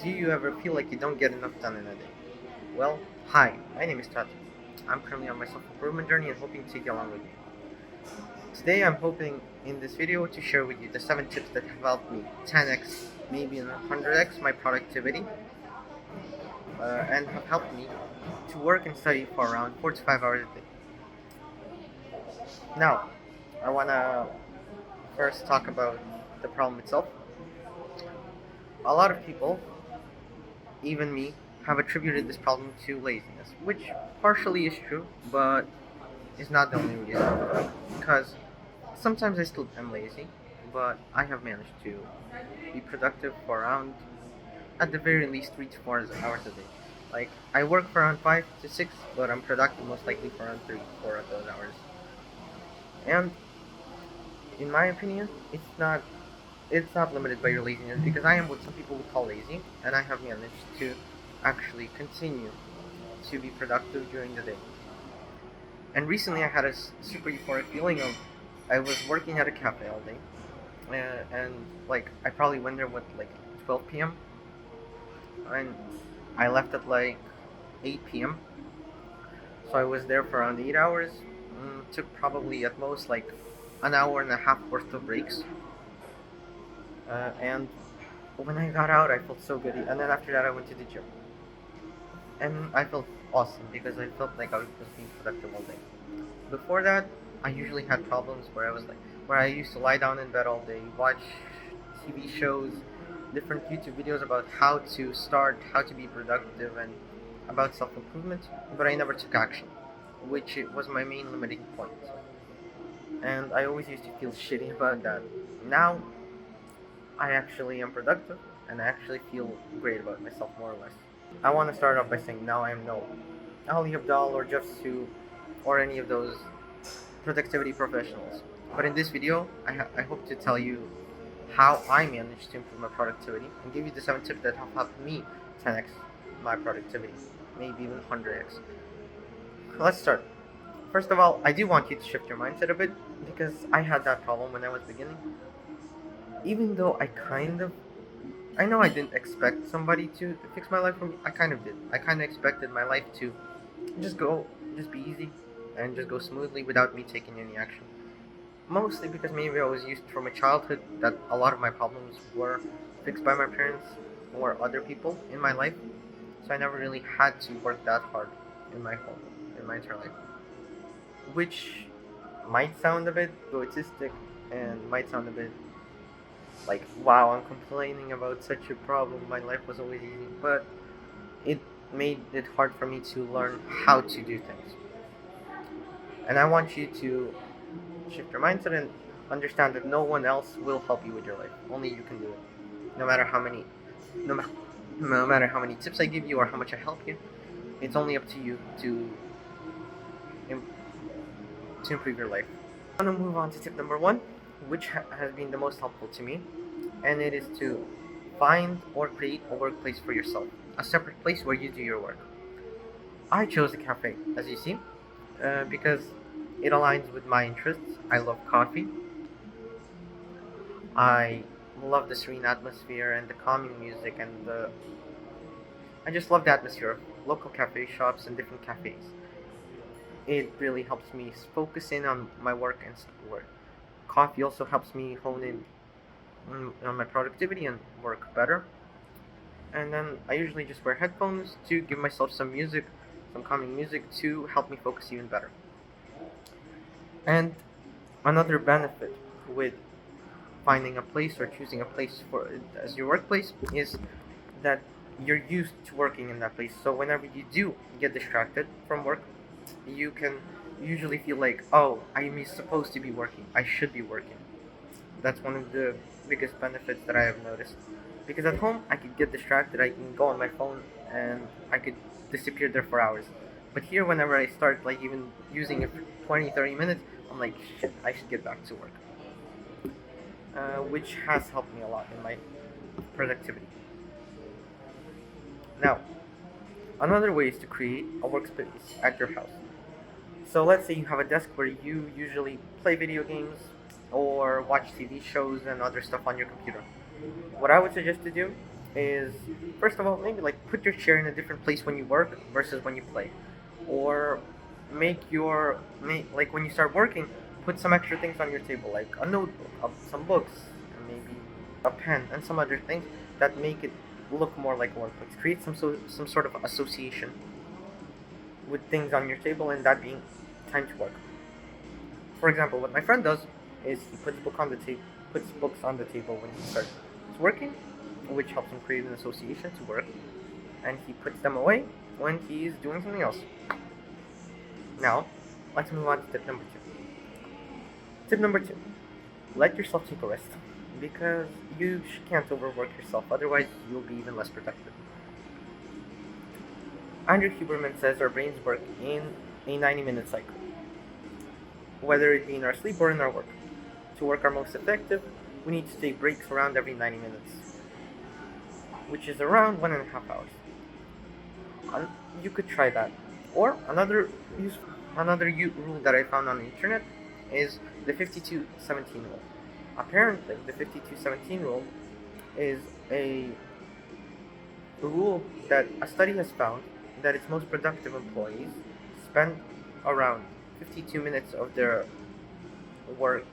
Do you ever feel like you don't get enough done in a day? Well, hi, my name is Tati. I'm currently on my self-improvement journey and hoping to take you along with me. Today I'm hoping in this video to share with you the 7 tips that have helped me 10x, maybe 100x my productivity, and have helped me to work and study for around 4 to 5 hours a day. Now, I want to first talk about the problem itself. A lot of people, even me, have attributed this problem to laziness, which partially is true, but is not the only reason. Because sometimes I still am lazy, but I have managed to be productive for around, at the very least, 3 to 4 hours a day. Like, I work for around 5 to 6, but I'm productive most likely for around 3 to 4 of those hours. And in my opinion, it's not limited by your laziness, because I am what some people would call lazy, and I have managed to actually continue to be productive during the day. And recently, I had a super euphoric feeling of I was working at a cafe all day, and like I probably went there with like 12 p.m. and I left at like 8 p.m. So I was there for around 8 hours. Took probably at most like an hour and a half worth of breaks, and when I got out, I felt so good. And then after that, I went to the gym, and I felt awesome because I felt like I was being productive all day. Before that, I usually had problems where I used to lie down in bed all day, watch TV shows, different YouTube videos about how to start, how to be productive, and about self improvement, but I never took action, which was my main limiting point. And I always used to feel shitty about that. Now, I actually am productive, and I actually feel great about myself, more or less. I want to start off by saying now I am no Ali Abdal or Jeff Su or any of those productivity professionals. But in this video, I hope to tell you how I managed to improve my productivity and give you the 7 tips that have helped me 10x my productivity, maybe even 100x. Let's start. First of all, I do want you to shift your mindset a bit, because I had that problem when I was beginning. Even though I know I didn't expect somebody to fix my life for me. I kind of did. I kind of expected my life to just be easy, and just go smoothly without me taking any action. Mostly because maybe I was used from my childhood that a lot of my problems were fixed by my parents or other people in my life. So I never really had to work that hard in my entire life. Which might sound a bit egotistic and might sound a bit like, wow, I'm complaining about such a problem. My life was always easy. But it made it hard for me to learn how to do things. And I want you to shift your mindset and understand that no one else will help you with your life. Only you can do it. No matter how many, no, ma- no matter how many tips I give you or how much I help you, it's only up to you im- to improve your life. I'm gonna move on to tip number 1, which has been the most helpful to me, and it is to find or create a workplace for yourself, a separate place where you do your work. I chose a cafe, as you see, because it aligns with my interests. I love coffee. I love the serene atmosphere and the calming music, and I just love the atmosphere of local cafe shops and different cafes. It really helps me focus in on my work and work. Coffee also helps me hone in on my productivity and work better. And then I usually just wear headphones to give myself some calming music to help me focus even better. And another benefit with finding a place or choosing a place for as your workplace is that you're used to working in that place. So whenever you do get distracted from work, you can usually feel like, oh, I'm supposed to be working. I should be working. That's one of the biggest benefits that I have noticed. Because at home, I could get distracted. I can go on my phone and I could disappear there for hours. But here, whenever I start like even using it for 20, 30 minutes, I'm like, shit, I should get back to work. Which has helped me a lot in my productivity. Now, another way is to create a workspace at your house. So let's say you have a desk where you usually play video games or watch TV shows and other stuff on your computer. What I would suggest to do is, first of all, maybe like put your chair in a different place when you work versus when you play, or like when you start working, put some extra things on your table like a notebook, some books, and maybe a pen and some other things that make it look more like a workplace. Create some sort of association with things on your table and that being time to work. For example, what my friend does is he puts books on the table when he starts working, which helps him create an association to work, and he puts them away when he's doing something else. Now, let's move on to tip number two. Tip number two: let yourself take a rest, because you can't overwork yourself. Otherwise, you'll be even less productive. Andrew Huberman says our brains work in a 90-minute cycle, whether it be in our sleep or in our work. To work our most effective, we need to take breaks around every 90 minutes, which is around 1.5 hours. You could try that. Or another rule that I found on the internet is the 52-17 rule. Apparently, the 52-17 rule is a rule that a study has found that its most productive employees spend around 52 minutes of their work,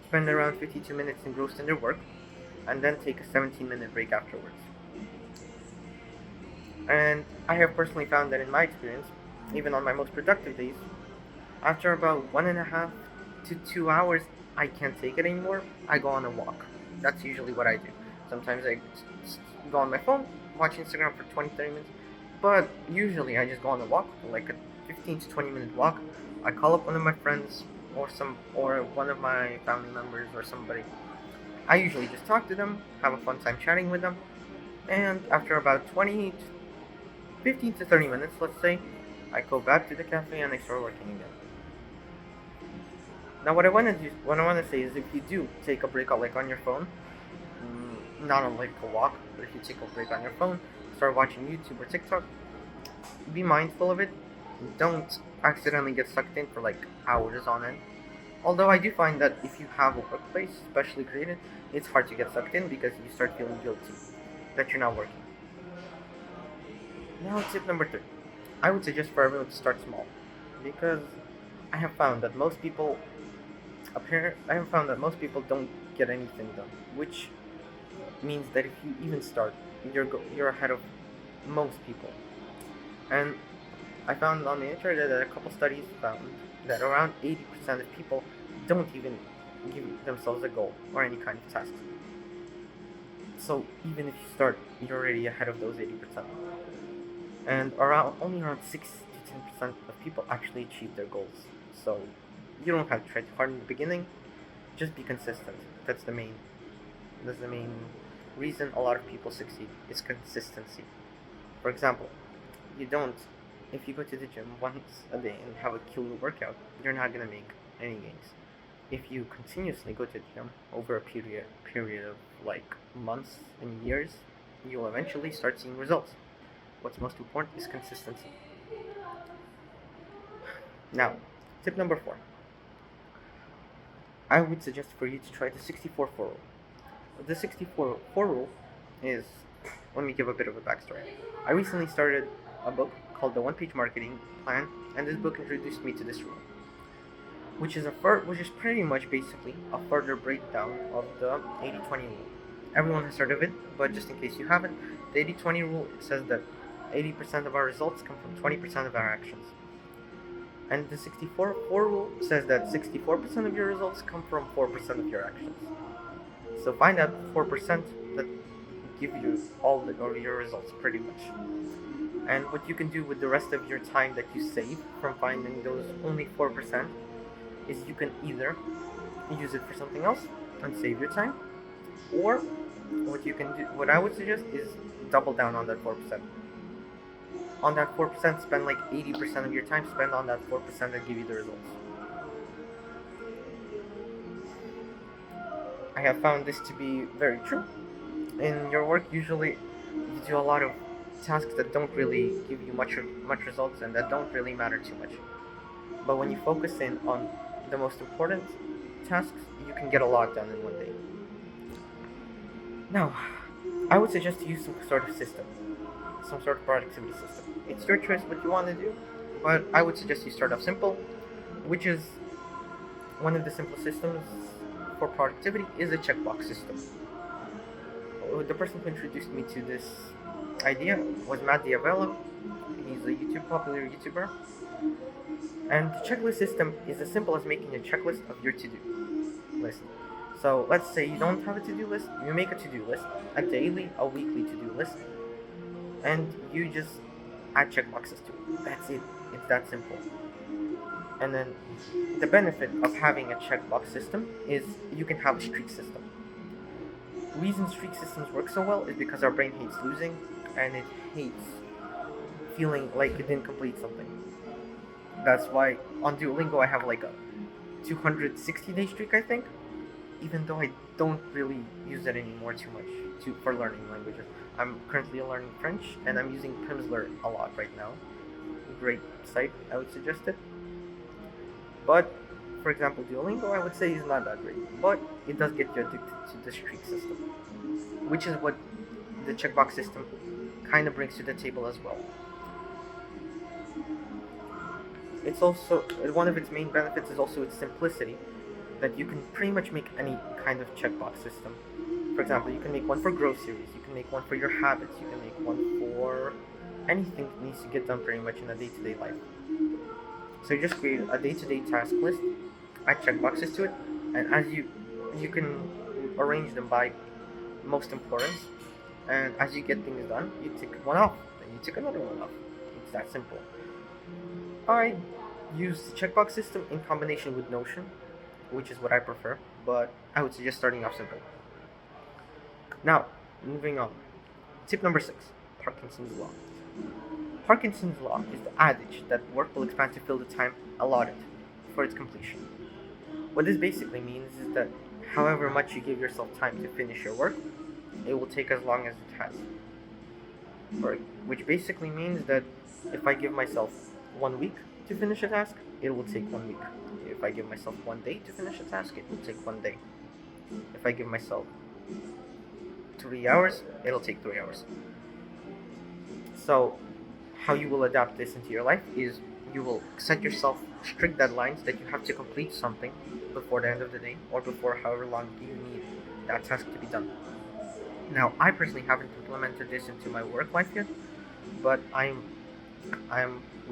spend around 52 minutes engrossed in their work, and then take a 17-minute break afterwards. And I have personally found that in my experience, even on my most productive days, after about 1.5 to 2 hours, I can't take it anymore. I go on a walk. That's usually what I do. Sometimes I go on my phone, watch Instagram for 20-30 minutes, but usually I just go on a walk, like a 15 to 20 minute walk. I call up one of my friends or one of my family members or somebody. I usually just talk to them, have a fun time chatting with them, and after about 15 to 30 minutes, let's say, I go back to the cafe and I start working again. Now, what I want to say is, if you do take a break out, like on your phone, not on like a walk, but if you take a break on your phone, start watching YouTube or TikTok, be mindful of it. Don't accidentally get sucked in for like hours on end. Although I do find that if you have a workplace specially created, it's hard to get sucked in because you start feeling guilty that you're not working. Now, tip number 3. I would suggest for everyone to start small, because I have found that most people don't get anything done, which means that if you even start, you're ahead of most people. And I found on the internet that a couple studies found that around 80% of people don't even give themselves a goal or any kind of task. So even if you start, you're already ahead of those 80%. And only around 6 to 10% of people actually achieve their goals. So you don't have to try too hard in the beginning. Just be consistent. That's the main reason a lot of people succeed, is consistency. For example, if you go to the gym once a day and have a killer workout, you're not gonna make any gains. If you continuously go to the gym over a period of like months and years, you'll eventually start seeing results. What's most important is consistency. Now, tip number 4. I would suggest for you to try the 64-4 rule. The 64-4 rule is, let me give a bit of a backstory. I recently started a book called The One-Page Marketing Plan, and this book introduced me to this rule, which is pretty much basically a further breakdown of the 80-20 rule. Everyone has heard of it, but just in case you haven't, the 80-20 rule says that 80% of our results come from 20% of our actions. And the 64-4 rule says that 64% of your results come from 4% of your actions. So find out 4% that give you all of your results, pretty much. And what you can do with the rest of your time that you save from finding those only 4% is you can either use it for something else and save your time, or what I would suggest is double down on that 4%. On that 4%, spend like 80% of your time spent on that 4% that give you the results. I have found this to be very true. In your work, usually you do a lot of tasks that don't really give you much results and that don't really matter too much. But when you focus in on the most important tasks, you can get a lot done in one day. Now, I would suggest to use some sort of system, some sort of productivity system. It's your choice what you want to do, but I would suggest you start off simple, which is one of the simplest systems for productivity is a checkbox system. The person who introduced me to this idea was Matt Diavello. He's a popular YouTuber. And the checklist system is as simple as making a checklist of your to-do list. So let's say you don't have a to-do list, you make a to-do list, a daily, a weekly to-do list, and you just add checkboxes to it. That's it. It's that simple. And then the benefit of having a checkbox system is you can have a streak system. The reason streak systems work so well is because our brain hates losing, and it hates feeling like it didn't complete something. That's why on Duolingo I have like a 260-day streak, I think, even though I don't really use it anymore too much for learning languages. I'm currently learning French, and I'm using Pimsleur a lot right now. Great site, I would suggest it. But, for example, Duolingo, I would say is not that great, but it does get you addicted to the streak system, which is what the checkbox system kind of brings to the table as well. It's also, one of its main benefits is also its simplicity, that you can pretty much make any kind of checkbox system. For example, you can make one for groceries, you can make one for your habits, you can make one for anything that needs to get done pretty much in a day-to-day life. So you just create a day-to-day task list, add checkboxes to it, and as you can arrange them by most importance, and as you get things done, you tick one off, then you tick another one off. It's that simple. I use the checkbox system in combination with Notion, which is what I prefer, but I would suggest starting off simple. Now, moving on. Tip number 6, Parkinson's Law. Parkinson's Law is the adage that work will expand to fill the time allotted for its completion. What this basically means is that however much you give yourself time to finish your work, it will take as long as it has. Which basically means that if I give myself 1 week to finish a task, it will take 1 week. If I give myself 1 day to finish a task, it will take 1 day. If I give myself 3 hours, it'll take 3 hours. So, how you will adapt this into your life is you will set yourself strict deadlines that you have to complete something before the end of the day or before however long you need that task to be done. Now, I personally haven't implemented this into my work life yet, but I'm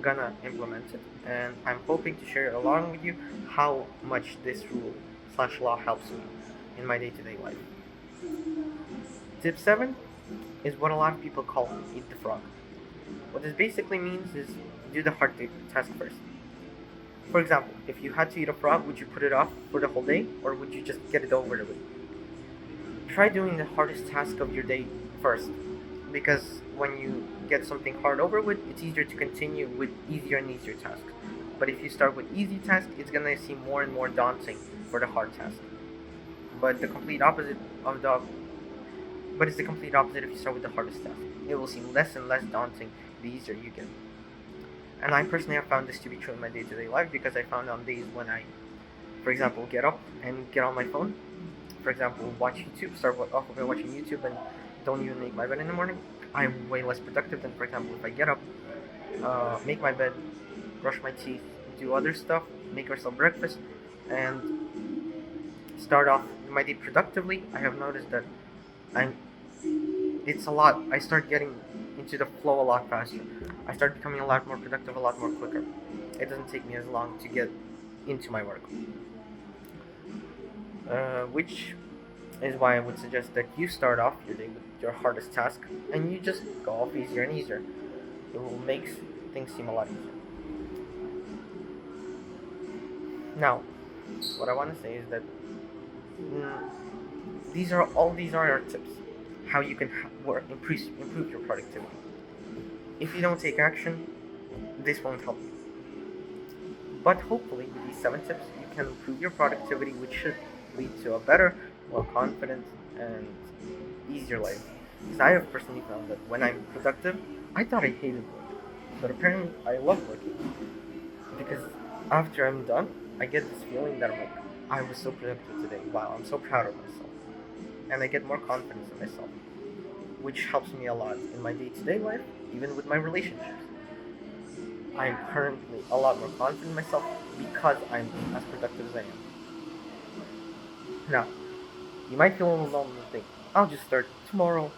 gonna implement it, and I'm hoping to share along with you how much this rule/law helps me in my day-to-day life. Tip 7 is what a lot of people call eat the frog. What this basically means is do the hard task first. For example, if you had to eat a frog, would you put it off for the whole day, or would you just get it over with? Try doing the hardest task of your day first, because when you get something hard over with, it's easier to continue with easier and easier tasks. But if you start with easy tasks, it's gonna seem more and more daunting for the hard task. But it's the complete opposite if you start with the hardest task. It will seem less and less daunting the easier you get. And I personally have found this to be true in my day-to-day life, because I found on days when I, for example, get up and get on my phone, for example, watch YouTube, start off by watching YouTube and don't even make my bed in the morning, I'm way less productive than, for example, if I get up, make my bed, brush my teeth, do other stuff, make myself breakfast, and start off my day productively. I have noticed that it's a lot. I start getting into the flow a lot faster. I start becoming a lot more productive, a lot more quicker. It doesn't take me as long to get into my work. Which is why I would suggest that you start off your day with your hardest task, and you just go off easier and easier. It will make things seem a lot easier. Now, what I want to say is that these are our tips. How you can improve your productivity. If you don't take action, this won't help you. But hopefully, with these 7 tips, you can improve your productivity, which should lead to a better, more confident, and easier life. Because I have personally found that when I'm productive, I thought I hated work, but apparently I love working. Because after I'm done, I get this feeling that I'm like, I was so productive today. Wow, I'm so proud of myself. And I get more confidence in myself. which helps me a lot in my day-to-day life, even with my relationships. I'm currently a lot more confident in myself because I'm as productive as I am. Now, you might feel overwhelmed and think, I'll just start tomorrow,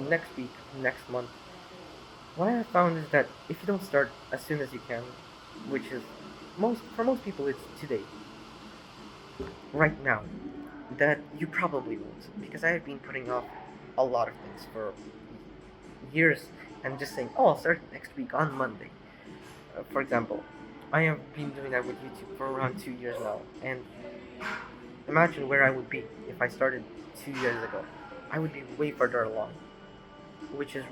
next week, next month. What I have found is that if you don't start as soon as you can, which is most people it's today, right now, that you probably won't. Because I have been putting off a lot of things for years and just saying, oh, I'll start next week on Monday. For example, I have been doing that with YouTube for around 2 years now, and imagine where I would be if I started 2 years ago. I would be way further along, which is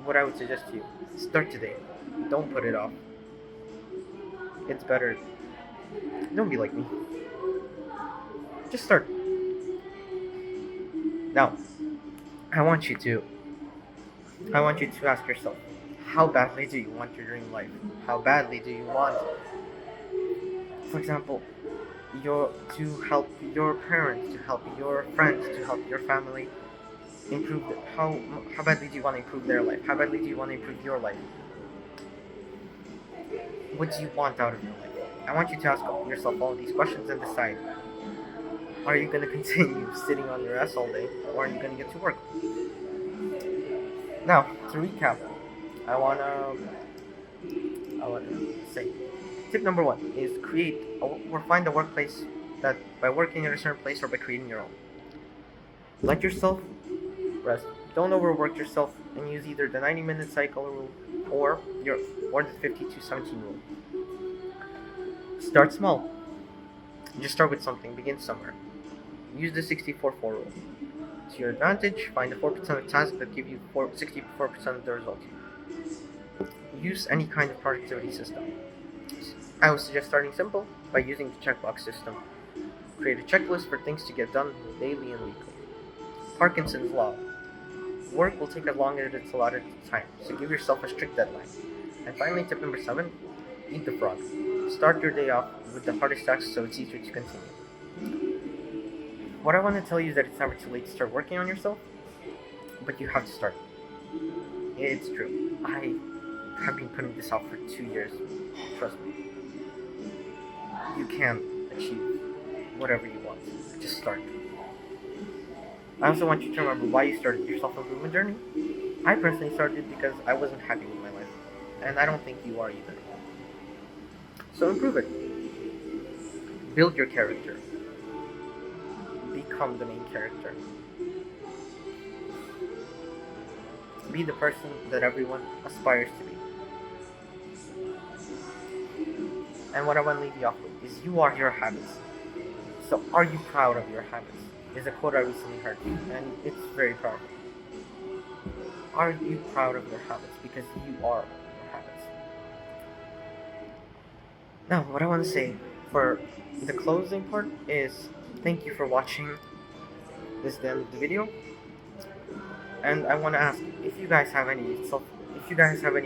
what I would suggest to you. Start today. Don't put it off. It's better. Don't be like me. Just start. Now, I want you to ask yourself, how badly do you want your dream life? How badly do you want, for example, to help your parents, to help your friends, to help your family improve how badly do you want to improve their life? How badly do you want to improve your life? What do you want out of your life? I want you to ask yourself all of these questions and decide, are you going to continue sitting on your ass all day, or are you going to get to work? Now, to recap, I wanna say, tip number one is find a workplace that by working at a certain place or by creating your own. Let yourself rest. Don't overwork yourself and use either the 90-minute cycle rule or the 50-17 rule. Start small. Just start with something. Begin somewhere. Use the 64-4 rule. To your advantage, find the 4% of tasks that give you 64% of the result. Use any kind of productivity system. I would suggest starting simple by using the checkbox system. Create a checklist for things to get done daily and weekly. Parkinson's law. Work will take as long as it's allotted time, so give yourself a strict deadline. And finally, tip number 7, eat the frog. Start your day off with the hardest tasks so it's easier to continue. What I want to tell you is that it's never too late to start working on yourself, but you have to start. It's true. I have been putting this off for 2 years. Trust me. You can achieve whatever you want. Just start. I also want you to remember why you started your self-improvement journey. I personally started because I wasn't happy with my life, and I don't think you are either. So improve it. Build your character. Become the main character. Be the person that everyone aspires to be. And what I want to leave you off with is you are your habits. So are you proud of your habits? Is a quote I recently heard, and it's very powerful. Are you proud of your habits? Because you are your habits. Now, what I want to say for the closing part is thank you for watching. This is the end of the video. And I want to ask if you guys have any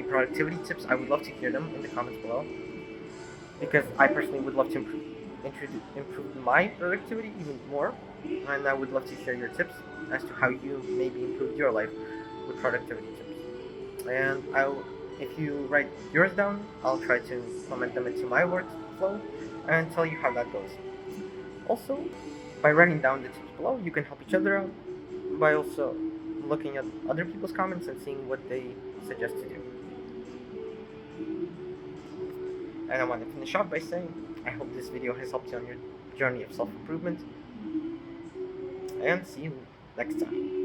productivity tips. I would love to hear them in the comments below, because I personally would love to improve my productivity even more, and I would love to hear your tips as to how you maybe improved your life with productivity tips. And if you write yours down, I'll try to implement them into my workflow and tell you how that goes. Also, by writing down the tips below, you can help each other out by also looking at other people's comments and seeing what they suggest to do. And I want to finish off by saying, I hope this video has helped you on your journey of self-improvement, and see you next time.